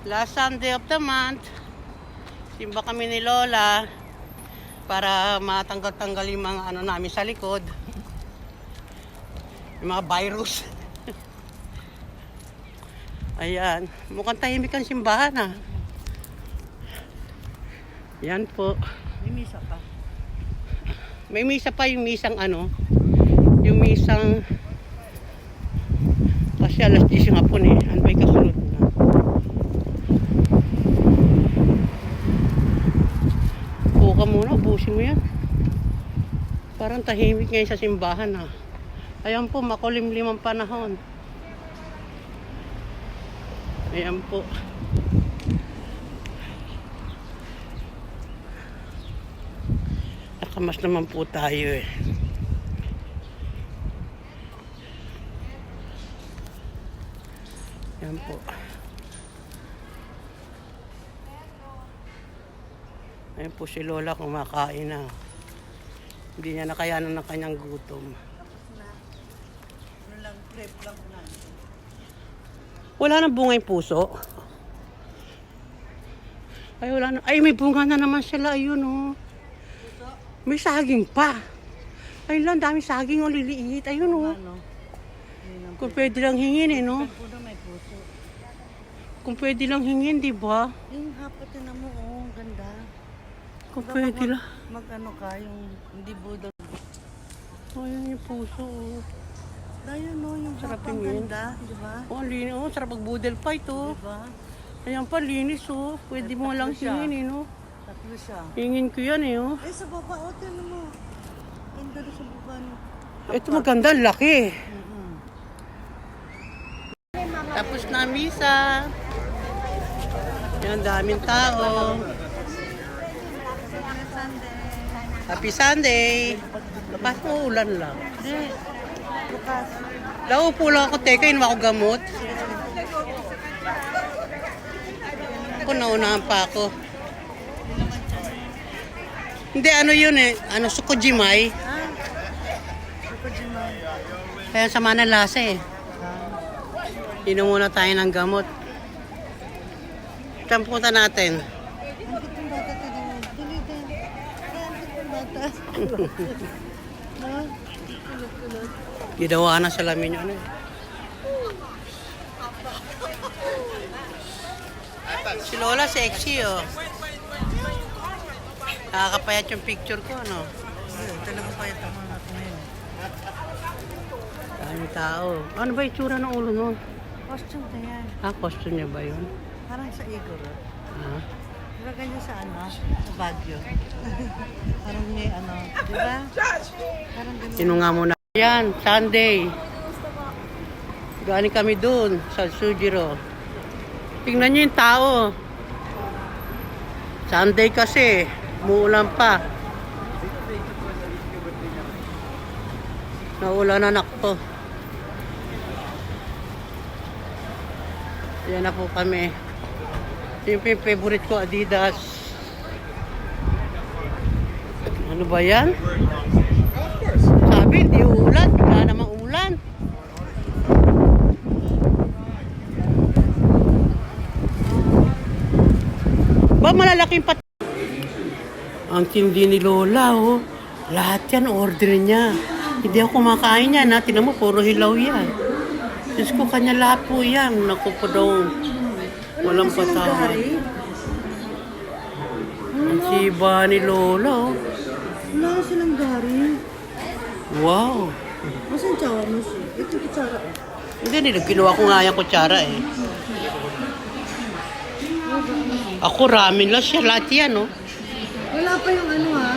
Last Sunday of the month, simba kami ni Lola para matanggal-tanggal yung mga ano namin sa likod. Yung mga virus. Ayan, mukhang tahimik ang simbahan ah. Yan po. May misa pa. May misa pa, yung misang ano, yung misang kasi alas 10 nga po eh. Ano ba yung kasunod na? Buka muna, ubusin mo yan. Parang tahimik ngayon sa simbahan ah. Ayan po, makulimlim ang panahon. Ayan po. Nakamas naman po tayo eh. Ayan po. Ayan po si Lola kumakain na. Hindi niya nakayanan ng kanyang gutom. Ano lang, prep lang na. Wala nang bunga yung puso. Ay, wala na. Ay, may bunga na naman sila. Ayun, oh. May saging pa. Ayun lang, dami saging, oh, liliit. Ayun, oh. Ano? Kung pwede lang hingin, eh, no? Puno may puso. Kung pwede lang hingin, di ba? Yung hapat na mo, oh, ang ganda. Kung pwede lang. Mag-ano ka, yung hindi budol. Ayun yung puso, oh. Dahil no, yung Sarap hapang tingin. ganda, di ba? Oh, linis, oh. Sarap mag-budel pa ito. Di ba? Ayan pa, linis, oh. Pwede mo lang hingin, eh, no? Tatlo siya. Hingin ko yan, eh, oh. Eh, sa baba, oh, tinan mo. Ganda rin sa baba, no? Ito maganda, laki. Mm-hmm. Tapos na ang misa. Yan, daming tao. Happy Sunday. Lakas mo, ulan lang. Hindi. Bukas. Laupo lang ako, teka, inuwa ko gamot. Ako, naunahan pa ako. Hindi, ano yun eh. Ano, sukojimay. Ah, Sukojimay. Kaya sama ng lasa eh. Inom muna tayo ng gamot. Saan punta natin? Ang kitong bata tayo. Dili din. Ang kitong bata. No? Kulot-kulot. Ginawa na sa lamin yun eh. Si Lola sexy oh. Nakakapayat yung picture ko, ano? Talagang payat ako natin ngayon. Daming tao. Ano ba yung tsura ng ulo nun? Costume na yan. Ah, costume niya ba yun? Parang sa Igor. Ah. Diba ganyan sa ano? Sa Baguio. Parang may ano. Diba? Parang ganun. Sino nga muna? Yan, Sunday. Galing kami dun sa Sujiro. Tingnan niyo yung tao. Sunday kasi. Muulan pa. Naulan na nakto. Yan na po kami. Yung favorite ko, Adidas. Ano ba yan? Sabi, hindi uulan. Wala namang ulan. Ba, malalaking pat... Ang tindi ni Lola, oh. Lahat yan, order niya. Hindi ako kumakain yan, ha. Tingnan mo, puro hilaw yan. Diyos ko, kanya lahat po yan. Naku po daw. Walang patawad. Ang siba ni Lola, oh. Wala silang gari. Wow. Masan tsawa mo siya? Ito kutsara. Hindi, kinuha ko nga yung kutsara, eh. Ako, ramen lang siya. Lahat yan, oh. Wala pa yung ano ha.